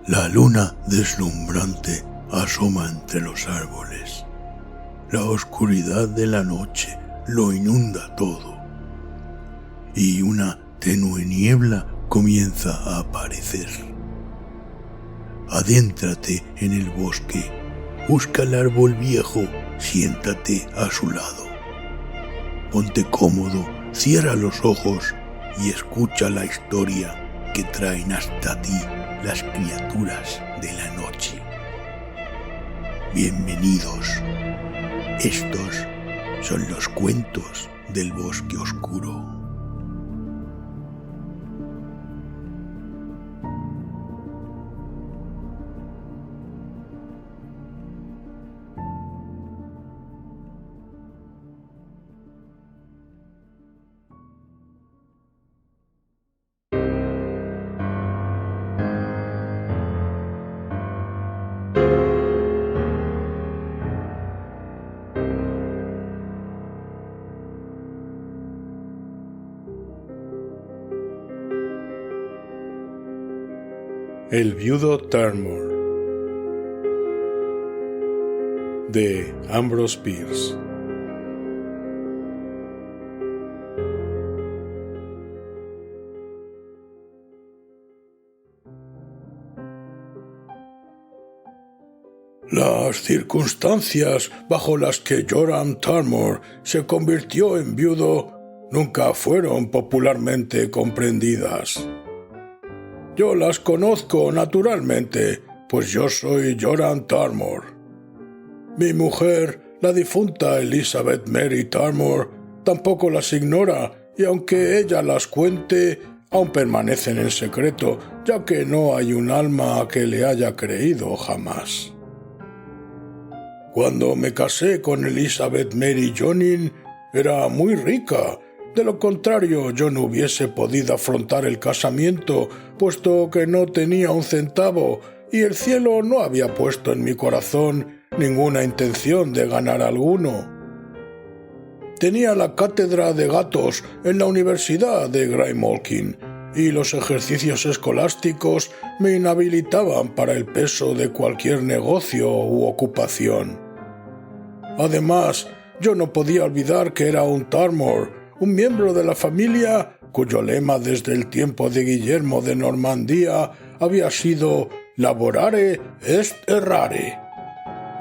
La luna deslumbrante asoma entre los árboles. La oscuridad de la noche lo inunda todo. Y una tenue niebla comienza a aparecer. Adéntrate en el bosque, busca el árbol viejo, siéntate a su lado. Ponte cómodo, cierra los ojos y escucha la historia que traen hasta ti las criaturas de la noche. Bienvenidos. Estos son los cuentos del bosque oscuro. El viudo Tarmore, de Ambrose Bierce. Las circunstancias bajo las que Joram Tarmore se convirtió en viudo nunca fueron popularmente comprendidas. Yo las conozco naturalmente, pues yo soy Joram Tarmore. Mi mujer, la difunta Elizabeth Mary Tarmore, tampoco las ignora, y aunque ella las cuente, aún permanecen en secreto, ya que no hay un alma que le haya creído jamás. Cuando me casé con Elizabeth Mary Jonin, era muy rica. De lo contrario, yo no hubiese podido afrontar el casamiento, puesto que no tenía un centavo y el cielo no había puesto en mi corazón ninguna intención de ganar alguno. Tenía la cátedra de gatos en la Universidad de Graymalkin y los ejercicios escolásticos me inhabilitaban para el peso de cualquier negocio u ocupación. Además, yo no podía olvidar que era un Tarmore, un miembro de la familia cuyo lema desde el tiempo de Guillermo de Normandía había sido «laborare est errare».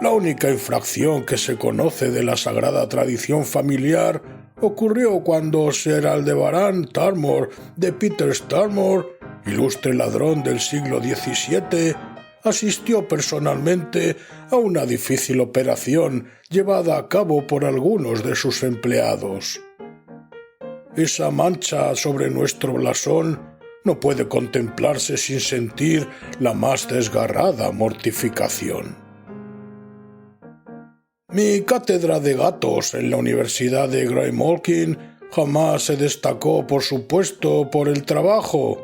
La única infracción que se conoce de la sagrada tradición familiar ocurrió cuando Sir Aldebaran Tarmore de Peters Tarmore, ilustre ladrón del siglo XVII, asistió personalmente a una difícil operación llevada a cabo por algunos de sus empleados. Esa mancha sobre nuestro blasón no puede contemplarse sin sentir la más desgarrada mortificación. Mi cátedra de gatos en la Universidad de Graymalkin jamás se destacó, por supuesto, por el trabajo.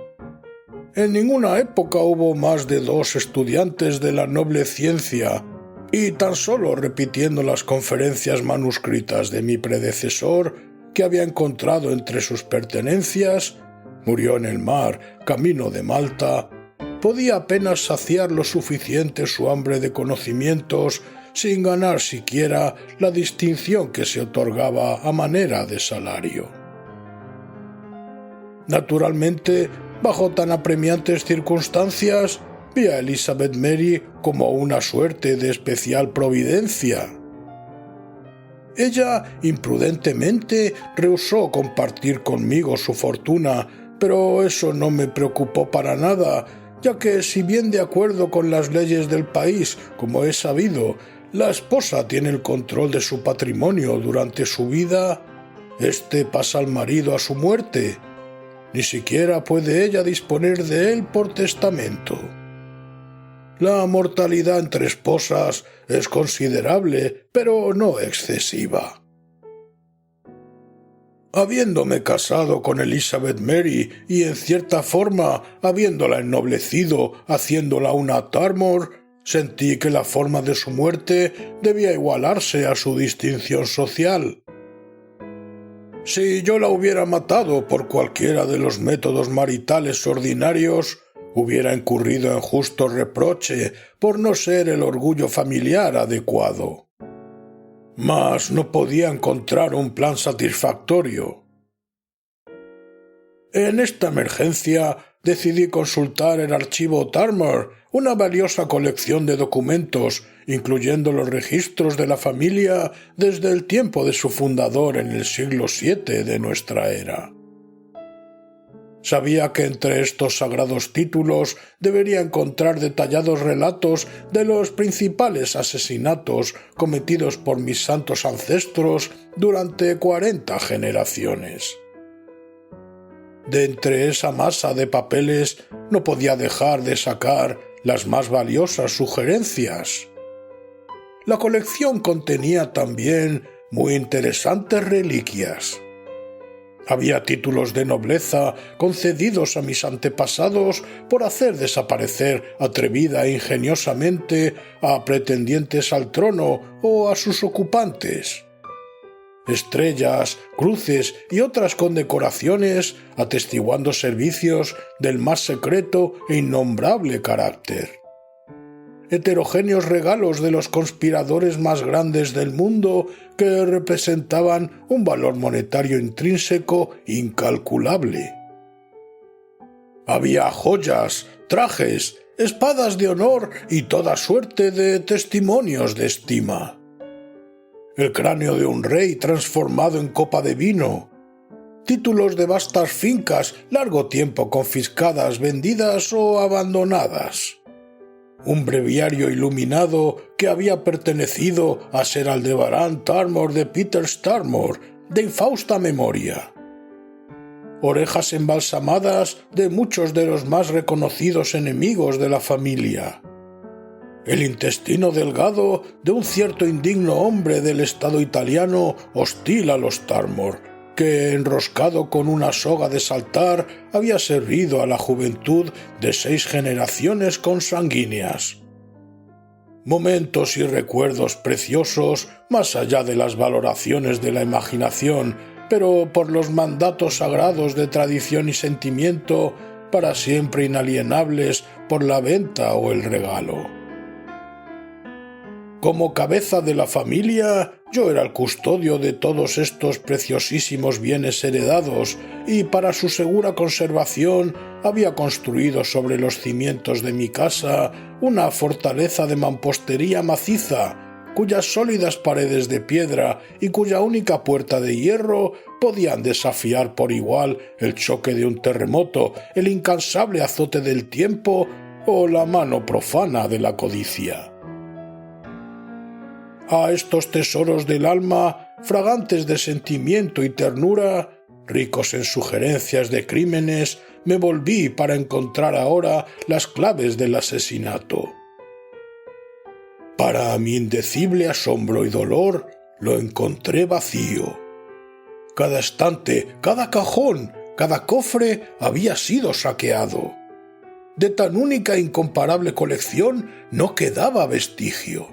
En ninguna época hubo más de 2 estudiantes de la noble ciencia, y tan solo repitiendo las conferencias manuscritas de mi predecesor, que había encontrado entre sus pertenencias, murió en el mar, camino de Malta, podía apenas saciar lo suficiente su hambre de conocimientos sin ganar siquiera la distinción que se otorgaba a manera de salario. Naturalmente, bajo tan apremiantes circunstancias, vi a Elizabeth Mary como una suerte de especial providencia. Ella imprudentemente rehusó compartir conmigo su fortuna, pero eso no me preocupó para nada, ya que si bien de acuerdo con las leyes del país, como es sabido, la esposa tiene el control de su patrimonio durante su vida, este pasa al marido a su muerte. Ni siquiera puede ella disponer de él por testamento. La mortalidad entre esposas es considerable, pero no excesiva. Habiéndome casado con Elizabeth Mary y en cierta forma habiéndola ennoblecido haciéndola una Tarmore, sentí que la forma de su muerte debía igualarse a su distinción social. Si yo la hubiera matado por cualquiera de los métodos maritales ordinarios, hubiera incurrido en justo reproche por no ser el orgullo familiar adecuado. Mas no podía encontrar un plan satisfactorio. En esta emergencia decidí consultar el archivo Turner, una valiosa colección de documentos, incluyendo los registros de la familia desde el tiempo de su fundador en el siglo VII de nuestra era. Sabía que entre estos sagrados títulos debería encontrar detallados relatos de los principales asesinatos cometidos por mis santos ancestros durante 40 generaciones. De entre esa masa de papeles no podía dejar de sacar las más valiosas sugerencias. La colección contenía también muy interesantes reliquias. Había títulos de nobleza concedidos a mis antepasados por hacer desaparecer atrevida e ingeniosamente a pretendientes al trono o a sus ocupantes. Estrellas, cruces y otras condecoraciones atestiguando servicios del más secreto e innombrable carácter. Heterogéneos regalos de los conspiradores más grandes del mundo que representaban un valor monetario intrínseco incalculable. Había joyas, trajes, espadas de honor y toda suerte de testimonios de estima. El cráneo de un rey transformado en copa de vino, títulos de vastas fincas largo tiempo confiscadas, vendidas o abandonadas, un breviario iluminado que había pertenecido a Sir Aldebarán Turner de Peters Turner, de infausta memoria, orejas embalsamadas de muchos de los más reconocidos enemigos de la familia, el intestino delgado de un cierto indigno hombre del Estado italiano hostil a los Turner, que, enroscado con una soga de saltar, había servido a la juventud de 6 generaciones consanguíneas. Momentos y recuerdos preciosos, más allá de las valoraciones de la imaginación, pero por los mandatos sagrados de tradición y sentimiento, para siempre inalienables por la venta o el regalo. Como cabeza de la familia, yo era el custodio de todos estos preciosísimos bienes heredados y para su segura conservación había construido sobre los cimientos de mi casa una fortaleza de mampostería maciza, cuyas sólidas paredes de piedra y cuya única puerta de hierro podían desafiar por igual el choque de un terremoto, el incansable azote del tiempo o la mano profana de la codicia. A estos tesoros del alma, fragantes de sentimiento y ternura, ricos en sugerencias de crímenes, me volví para encontrar ahora las claves del asesinato. Para mi indecible asombro y dolor, lo encontré vacío. Cada estante, cada cajón, cada cofre había sido saqueado. De tan única e incomparable colección no quedaba vestigio.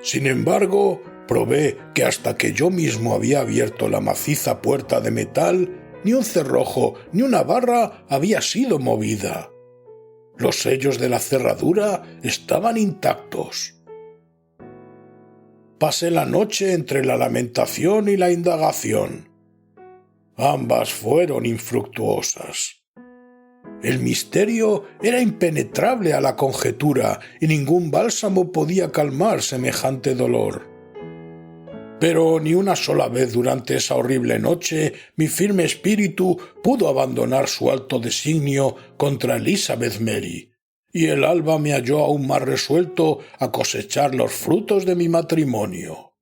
Sin embargo, probé que hasta que yo mismo había abierto la maciza puerta de metal, ni un cerrojo ni una barra había sido movida. Los sellos de la cerradura estaban intactos. Pasé la noche entre la lamentación y la indagación. Ambas fueron infructuosas. El misterio era impenetrable a la conjetura y ningún bálsamo podía calmar semejante dolor. Pero ni una sola vez durante esa horrible noche mi firme espíritu pudo abandonar su alto designio contra Elizabeth Mary, y el alba me halló aún más resuelto a cosechar los frutos de mi matrimonio.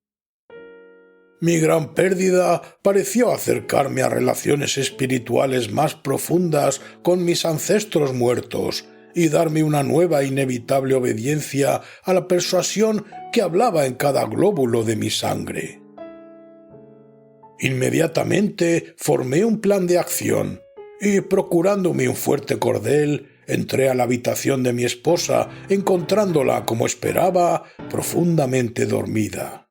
Mi gran pérdida pareció acercarme a relaciones espirituales más profundas con mis ancestros muertos y darme una nueva e inevitable obediencia a la persuasión que hablaba en cada glóbulo de mi sangre. Inmediatamente formé un plan de acción y, procurándome un fuerte cordel, entré a la habitación de mi esposa, encontrándola, como esperaba, profundamente dormida.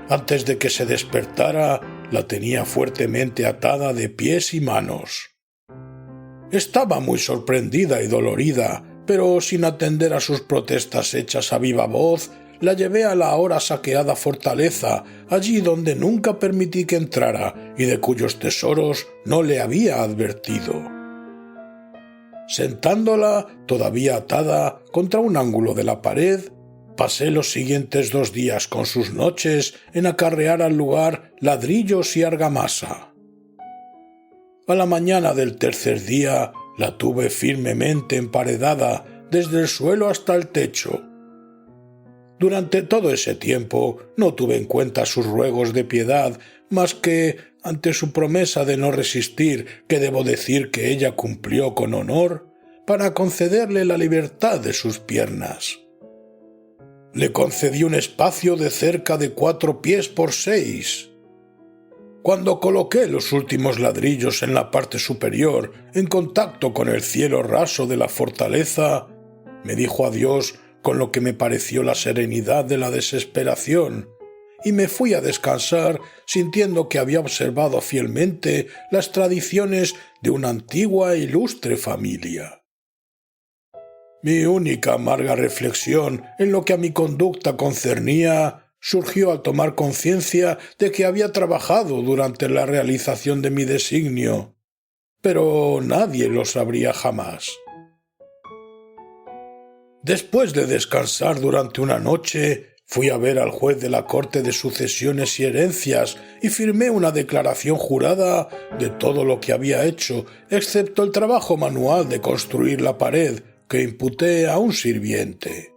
Antes de que se despertara, la tenía fuertemente atada de pies y manos. Estaba muy sorprendida y dolorida, pero sin atender a sus protestas hechas a viva voz, la llevé a la ahora saqueada fortaleza, allí donde nunca permití que entrara y de cuyos tesoros no le había advertido. Sentándola, todavía atada, contra un ángulo de la pared, pasé los siguientes 2 días con sus noches en acarrear al lugar ladrillos y argamasa. A la mañana del 3er día la tuve firmemente emparedada desde el suelo hasta el techo. Durante todo ese tiempo no tuve en cuenta sus ruegos de piedad, más que, ante su promesa de no resistir, que debo decir que ella cumplió con honor, para concederle la libertad de sus piernas. Le concedí un espacio de cerca de 4 pies por 6. Cuando coloqué los últimos ladrillos en la parte superior, en contacto con el cielo raso de la fortaleza, me dijo adiós con lo que me pareció la serenidad de la desesperación, y me fui a descansar sintiendo que había observado fielmente las tradiciones de una antigua e ilustre familia. Mi única amarga reflexión en lo que a mi conducta concernía surgió al tomar conciencia de que había trabajado durante la realización de mi designio, pero nadie lo sabría jamás. Después de descansar durante una noche, fui a ver al juez de la Corte de Sucesiones y Herencias y firmé una declaración jurada de todo lo que había hecho, excepto el trabajo manual de construir la pared, que imputé a un sirviente.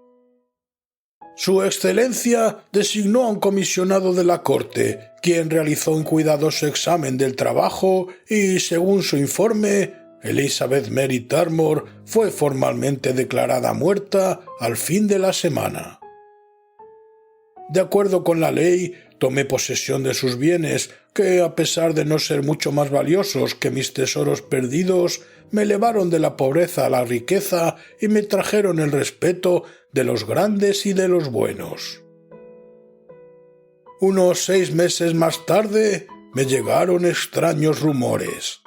Su Excelencia designó a un comisionado de la Corte, quien realizó un cuidadoso examen del trabajo y, según su informe, Elizabeth Mary Turnbull fue formalmente declarada muerta al fin de la semana. De acuerdo con la ley, tomé posesión de sus bienes, que, a pesar de no ser mucho más valiosos que mis tesoros perdidos, me elevaron de la pobreza a la riqueza y me trajeron el respeto de los grandes y de los buenos. Unos 6 meses más tarde me llegaron extraños rumores.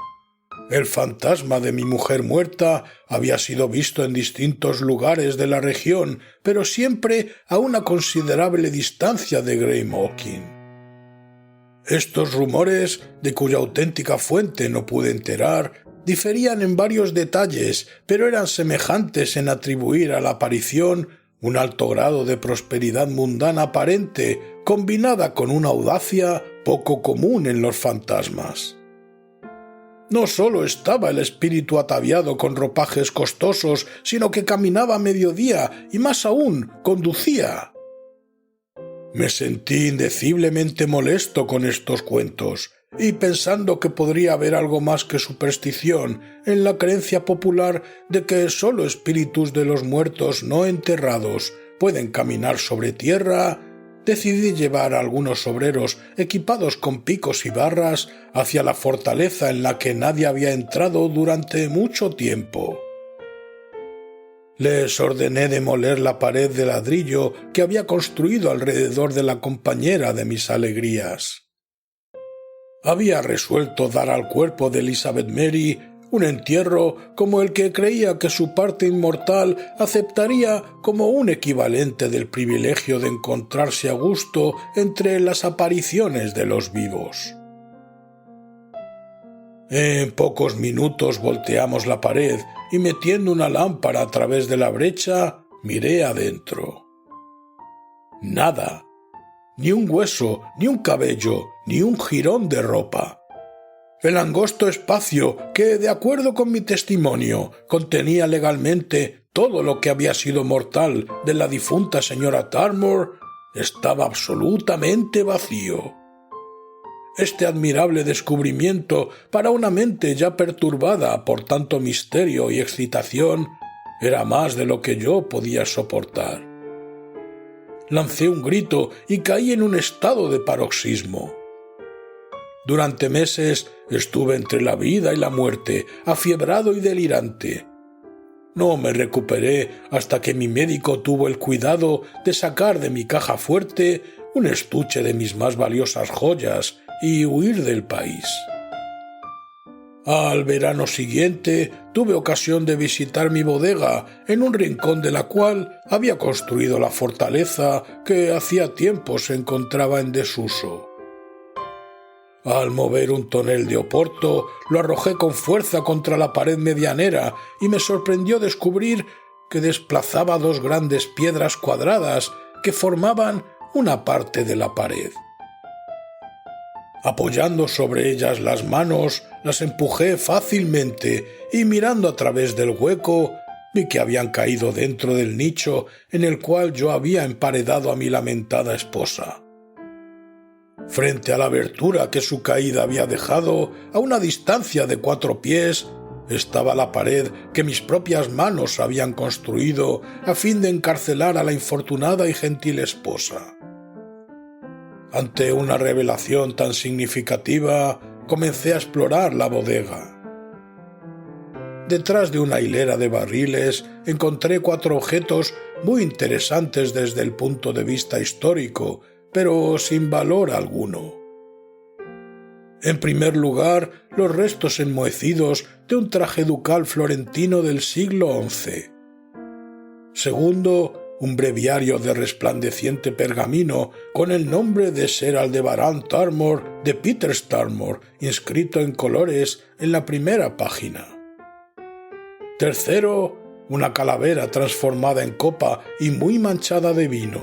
El fantasma de mi mujer muerta había sido visto en distintos lugares de la región, pero siempre a una considerable distancia de Greymalkin. Estos rumores, de cuya auténtica fuente no pude enterar, diferían en varios detalles, pero eran semejantes en atribuir a la aparición un alto grado de prosperidad mundana aparente, combinada con una audacia poco común en los fantasmas. No solo estaba el espíritu ataviado con ropajes costosos, sino que caminaba a mediodía y, más aún, conducía. Me sentí indeciblemente molesto con estos cuentos, y pensando que podría haber algo más que superstición en la creencia popular de que sólo espíritus de los muertos no enterrados pueden caminar sobre tierra, decidí llevar a algunos obreros equipados con picos y barras hacia la fortaleza en la que nadie había entrado durante mucho tiempo. Les ordené demoler la pared de ladrillo que había construido alrededor de la compañera de mis alegrías. Había resuelto dar al cuerpo de Elizabeth Mary un entierro como el que creía que su parte inmortal aceptaría como un equivalente del privilegio de encontrarse a gusto entre las apariciones de los vivos. En pocos minutos volteamos la pared y, metiendo una lámpara a través de la brecha, miré adentro. Nada. Ni un hueso, ni un cabello, ni un jirón de ropa. El angosto espacio que, de acuerdo con mi testimonio, contenía legalmente todo lo que había sido mortal de la difunta señora Turnbull, estaba absolutamente vacío. Este admirable descubrimiento, para una mente ya perturbada por tanto misterio y excitación, era más de lo que yo podía soportar. Lancé un grito y caí en un estado de paroxismo. Durante meses estuve entre la vida y la muerte, afiebrado y delirante. No me recuperé hasta que mi médico tuvo el cuidado de sacar de mi caja fuerte un estuche de mis más valiosas joyas y huir del país. Al verano siguiente tuve ocasión de visitar mi bodega, en un rincón de la cual había construido la fortaleza que hacía tiempo se encontraba en desuso. Al mover un tonel de Oporto, lo arrojé con fuerza contra la pared medianera y me sorprendió descubrir que desplazaba dos grandes piedras cuadradas que formaban una parte de la pared. Apoyando sobre ellas las manos, las empujé fácilmente y mirando a través del hueco, vi que habían caído dentro del nicho en el cual yo había emparedado a mi lamentada esposa. Frente a la abertura que su caída había dejado, a una distancia de 4 pies, estaba la pared que mis propias manos habían construido a fin de encarcelar a la infortunada y gentil esposa. Ante una revelación tan significativa, comencé a explorar la bodega. Detrás de una hilera de barriles encontré 4 objetos muy interesantes desde el punto de vista histórico, pero sin valor alguno. En primer lugar, los restos enmohecidos de un traje ducal florentino del siglo XI. Segundo, un breviario de resplandeciente pergamino con el nombre de Sir Aldebarán Tarmor de Peter Starmore inscrito en colores en la primera página. Tercero, una calavera transformada en copa y muy manchada de vino.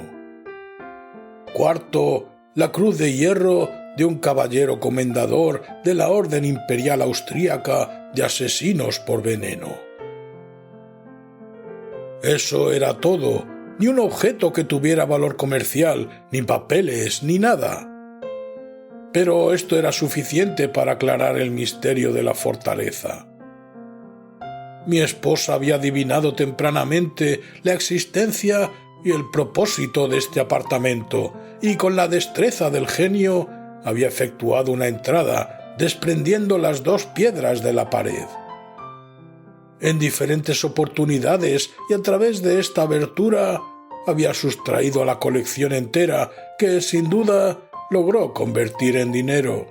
Cuarto, la cruz de hierro de un caballero comendador de la Orden Imperial Austríaca de Asesinos por Veneno. Eso era todo. Ni un objeto que tuviera valor comercial, ni papeles, ni nada. Pero esto era suficiente para aclarar el misterio de la fortaleza. Mi esposa había adivinado tempranamente la existencia y el propósito de este apartamento, y con la destreza del genio había efectuado una entrada, desprendiendo las 2 piedras de la pared. En diferentes oportunidades y a través de esta abertura había sustraído a la colección entera que, sin duda, logró convertir en dinero.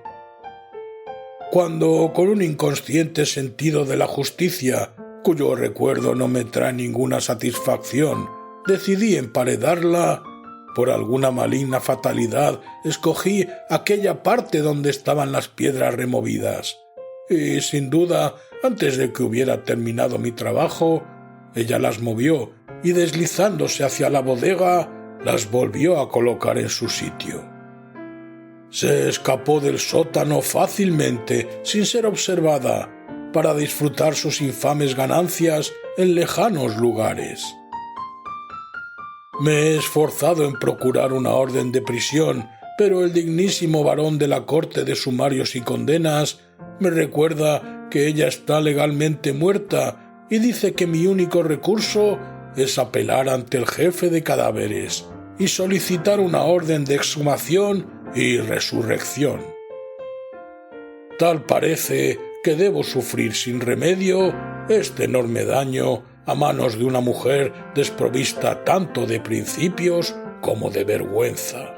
Cuando, con un inconsciente sentido de la justicia, cuyo recuerdo no me trae ninguna satisfacción, decidí emparedarla, por alguna maligna fatalidad escogí aquella parte donde estaban las piedras removidas. Y, sin duda, antes de que hubiera terminado mi trabajo, ella las movió y, deslizándose hacia la bodega, las volvió a colocar en su sitio. Se escapó del sótano fácilmente, sin ser observada, para disfrutar sus infames ganancias en lejanos lugares. Me he esforzado en procurar una orden de prisión, pero el dignísimo varón de la Corte de Sumarios y Condenas me recuerda que ella está legalmente muerta y dice que mi único recurso es apelar ante el jefe de cadáveres y solicitar una orden de exhumación y resurrección. Tal parece que debo sufrir sin remedio este enorme daño a manos de una mujer desprovista tanto de principios como de vergüenza.